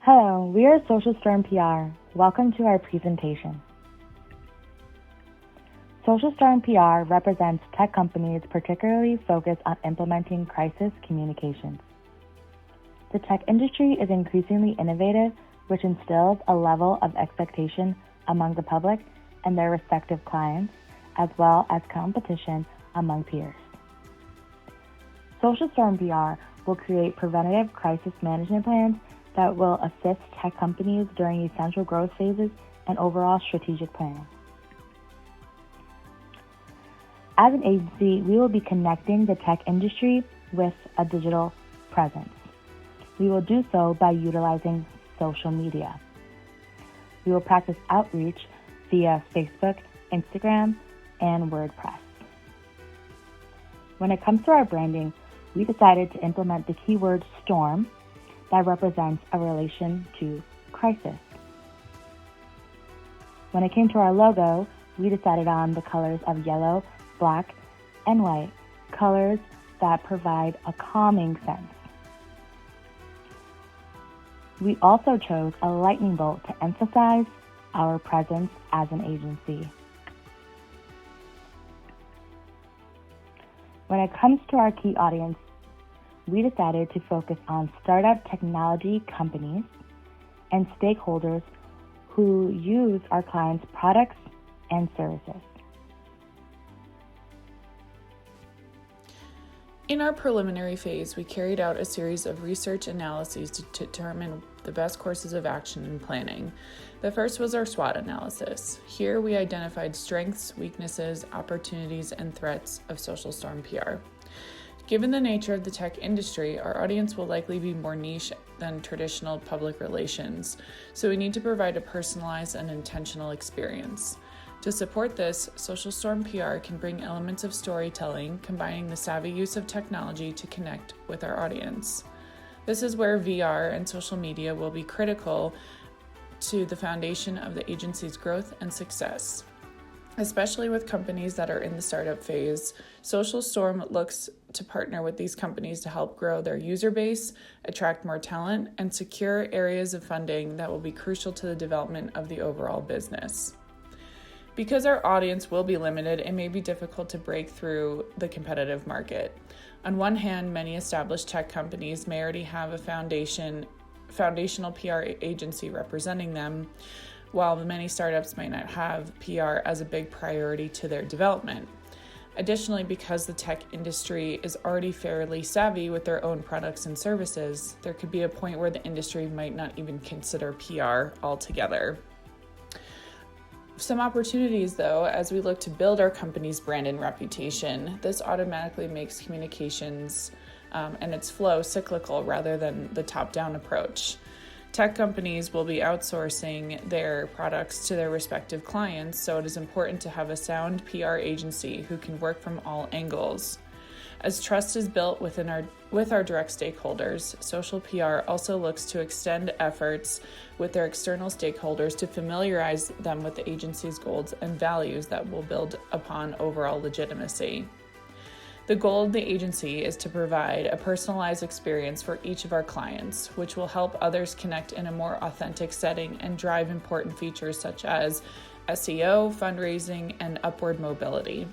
Hello, we are Social Storm PR. Welcome to our presentation. Social Storm PR represents tech companies particularly focused on implementing crisis communications. The tech industry is increasingly innovative, which instills a level of expectation among the public and their respective clients, as well as competition among peers. Social Storm PR will create preventative crisis management plans that will assist tech companies during essential growth phases and overall strategic planning. As an agency, we will be connecting the tech industry with a digital presence. We will do so by utilizing social media. We will practice outreach via Facebook, Instagram, and WordPress. When it comes to our branding, we decided to implement the keyword storm that represents a relation to crisis. When it came to our logo, we decided on the colors of yellow, black, and white, colors that provide a calming sense. We also chose a lightning bolt to emphasize our presence as an agency. When it comes to our key audience, we decided to focus on startup technology companies and stakeholders who use our clients' products and services. In our preliminary phase, we carried out a series of research analyses to determine the best courses of action and planning. The first was our SWOT analysis. Here we identified strengths, weaknesses, opportunities, and threats of Social Storm PR. Given the nature of the tech industry, our audience will likely be more niche than traditional public relations, so we need to provide a personalized and intentional experience. To support this, Social Storm PR can bring elements of storytelling, combining the savvy use of technology to connect with our audience. This is where VR and social media will be critical to the foundation of the agency's growth and success. Especially with companies that are in the startup phase, Social Storm looks to partner with these companies to help grow their user base, attract more talent, and secure areas of funding that will be crucial to the development of the overall business. Because our audience will be limited, it may be difficult to break through the competitive market. On one hand, many established tech companies may already have a foundational PR agency representing them, while many startups might not have PR as a big priority to their development. Additionally, because the tech industry is already fairly savvy with their own products and services, there could be a point where the industry might not even consider PR altogether. Some opportunities, though, as we look to build our company's brand and reputation, this automatically makes communications and its flow cyclical rather than the top-down approach. Tech companies will be outsourcing their products to their respective clients, so it is important to have a sound PR agency who can work from all angles. As trust is built with our direct stakeholders, Social PR also looks to extend efforts with their external stakeholders to familiarize them with the agency's goals and values that will build upon overall legitimacy. The goal of the agency is to provide a personalized experience for each of our clients, which will help others connect in a more authentic setting and drive important features such as SEO, fundraising, and upward mobility.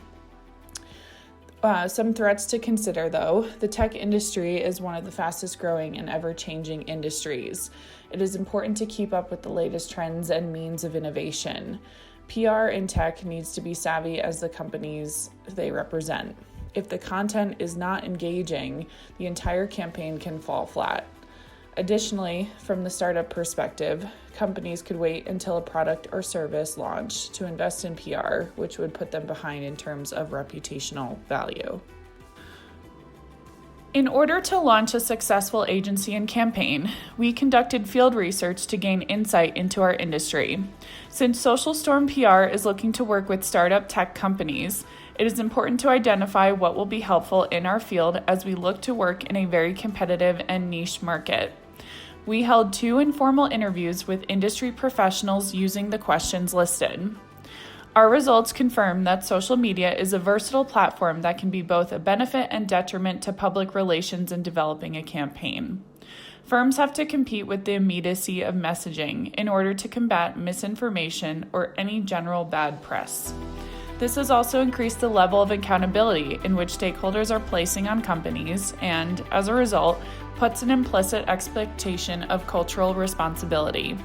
Some threats to consider, though. The tech industry is one of the fastest growing and ever-changing industries. It is important to keep up with the latest trends and means of innovation. PR in tech needs to be savvy as the companies they represent. If the content is not engaging, the entire campaign can fall flat. Additionally, from the startup perspective, companies could wait until a product or service launch to invest in PR, which would put them behind in terms of reputational value. In order to launch a successful agency and campaign, we conducted field research to gain insight into our industry. Since Social Storm PR is looking to work with startup tech companies, it is important to identify what will be helpful in our field as we look to work in a very competitive and niche market. We held 2 informal interviews with industry professionals using the questions listed. Our results confirm that social media is a versatile platform that can be both a benefit and detriment to public relations in developing a campaign. Firms have to compete with the immediacy of messaging in order to combat misinformation or any general bad press. This has also increased the level of accountability in which stakeholders are placing on companies and, as a result, puts an implicit expectation of cultural responsibility.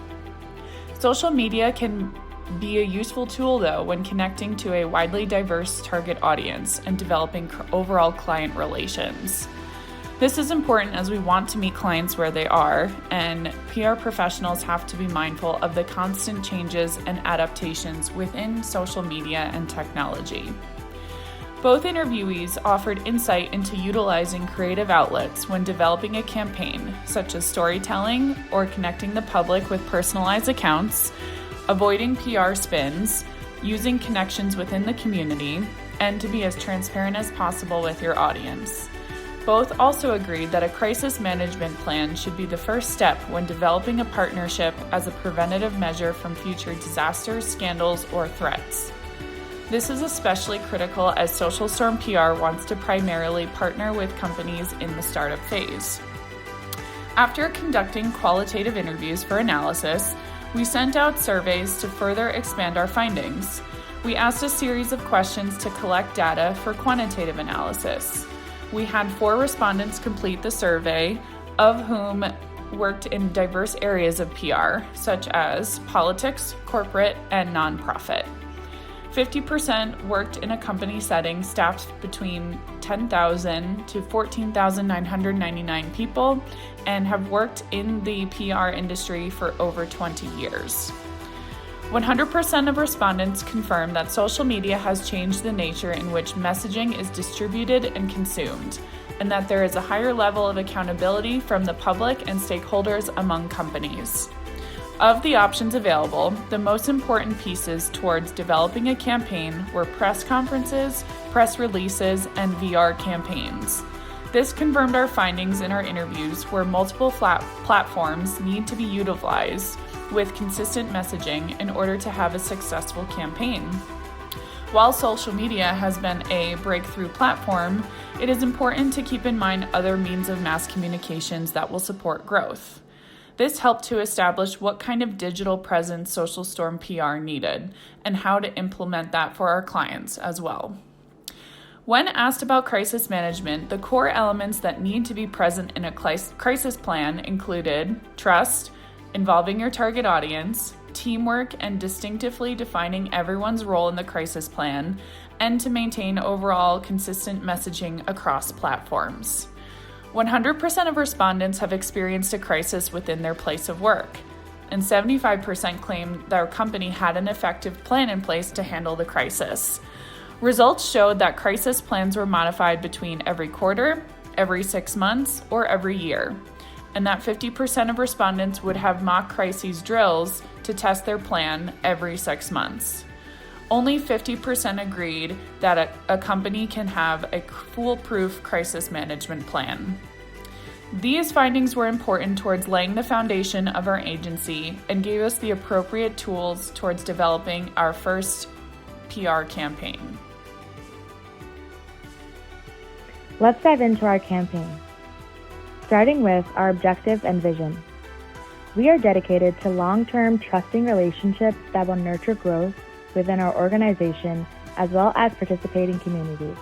Social media can be a useful tool, though, when connecting to a widely diverse target audience and developing overall client relations. This is important as we want to meet clients where they are, and PR professionals have to be mindful of the constant changes and adaptations within social media and technology. Both interviewees offered insight into utilizing creative outlets when developing a campaign, such as storytelling or connecting the public with personalized accounts, avoiding PR spins, using connections within the community, and to be as transparent as possible with your audience. Both also agreed that a crisis management plan should be the first step when developing a partnership as a preventative measure from future disasters, scandals, or threats. This is especially critical as Social Storm PR wants to primarily partner with companies in the startup phase. After conducting qualitative interviews for analysis, we sent out surveys to further expand our findings. We asked a series of questions to collect data for quantitative analysis. We had 4 respondents complete the survey, of whom worked in diverse areas of PR, such as politics, corporate, and nonprofit. 50% worked in a company setting staffed between 10,000 to 14,999 people and have worked in the PR industry for over 20 years. 100% of respondents confirmed that social media has changed the nature in which messaging is distributed and consumed, and that there is a higher level of accountability from the public and stakeholders among companies. Of the options available, the most important pieces towards developing a campaign were press conferences, press releases, and VR campaigns. This confirmed our findings in our interviews where multiple platforms need to be utilized with consistent messaging in order to have a successful campaign. While social media has been a breakthrough platform, it is important to keep in mind other means of mass communications that will support growth. This helped to establish what kind of digital presence Social Storm PR needed and how to implement that for our clients as well. When asked about crisis management, the core elements that need to be present in a crisis plan included trust, involving your target audience, teamwork, and distinctively defining everyone's role in the crisis plan, and to maintain overall consistent messaging across platforms. 100% of respondents have experienced a crisis within their place of work, and 75% claimed their company had an effective plan in place to handle the crisis. Results showed that crisis plans were modified between every quarter, every 6 months, or every year, and that 50% of respondents would have mock crises drills to test their plan every 6 months. Only 50% agreed that a company can have a foolproof crisis management plan. These findings were important towards laying the foundation of our agency and gave us the appropriate tools towards developing our first PR campaign. Let's dive into our campaign. Starting with our objective and vision. We are dedicated to long-term trusting relationships that will nurture growth within our organization as well as participating communities.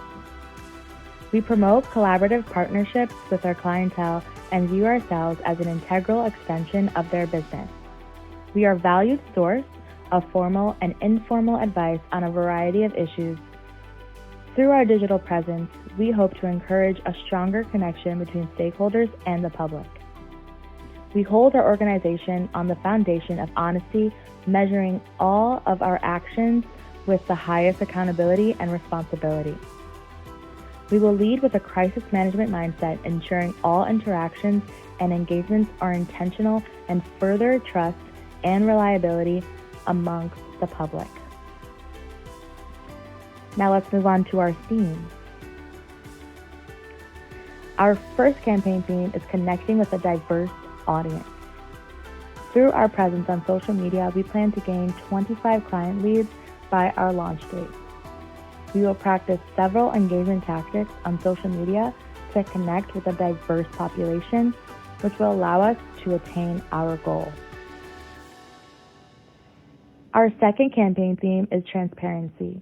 We promote collaborative partnerships with our clientele and view ourselves as an integral extension of their business. We are a valued source of formal and informal advice on a variety of issues. Through our digital presence, we hope to encourage a stronger connection between stakeholders and the public. We hold our organization on the foundation of honesty, measuring all of our actions with the highest accountability and responsibility. We will lead with a crisis management mindset, ensuring all interactions and engagements are intentional and further trust and reliability amongst the public. Now let's move on to our theme. Our first campaign theme is connecting with a diverse audience. Through our presence on social media, we plan to gain 25 client leads by our launch date. We will practice several engagement tactics on social media to connect with a diverse population, which will allow us to attain our goal. Our second campaign theme is transparency.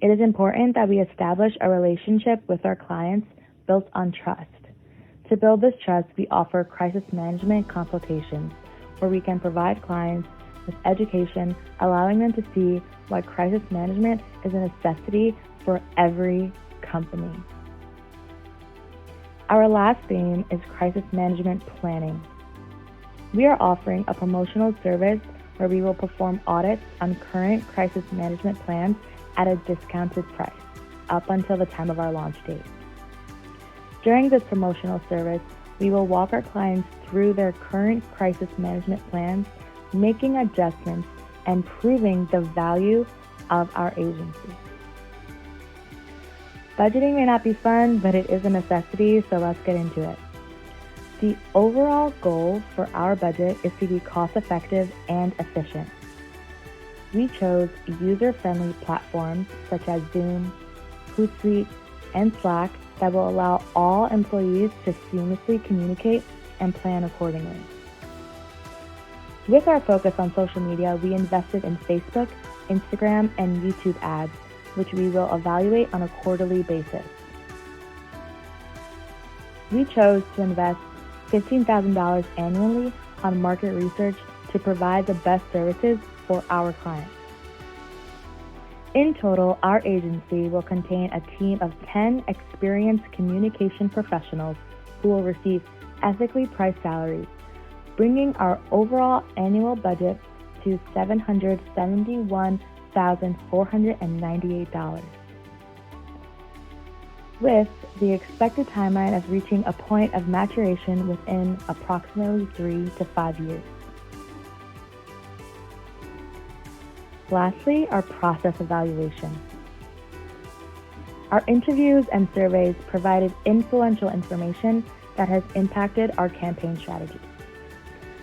It is important that we establish a relationship with our clients built on trust. To build this trust, we offer crisis management consultations, where we can provide clients with education, allowing them to see why crisis management is a necessity for every company. Our last theme is crisis management planning. We are offering a promotional service where we will perform audits on current crisis management plans at a discounted price, up until the time of our launch date. During this promotional service, we will walk our clients through their current crisis management plans, making adjustments and proving the value of our agency. Budgeting may not be fun, but it is a necessity, so let's get into it. The overall goal for our budget is to be cost-effective and efficient. We chose user-friendly platforms such as Zoom, Hootsuite, and Slack that will allow all employees to seamlessly communicate and plan accordingly. With our focus on social media, we invested in Facebook, Instagram, and YouTube ads, which we will evaluate on a quarterly basis. We chose to invest $15,000 annually on market research to provide the best services for our clients. In total, our agency will contain a team of 10 experienced communication professionals who will receive ethically priced salaries, bringing our overall annual budget to $771,498. With the expected timeline of reaching a point of maturation within approximately 3 to 5 years. Lastly, our process evaluation. Our interviews and surveys provided influential information that has impacted our campaign strategy.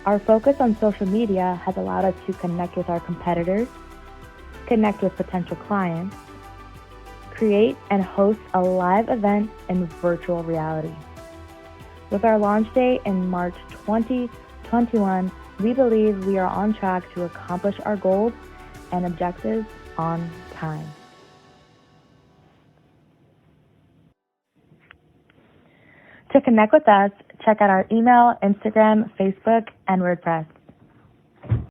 Our focus on social media has allowed us to connect with our competitors, connect with potential clients, create and host a live event in virtual reality. With our launch date in March 2021, we believe we are on track to accomplish our goals and objectives on time. To connect with us, check out our email, Instagram, Facebook, and WordPress.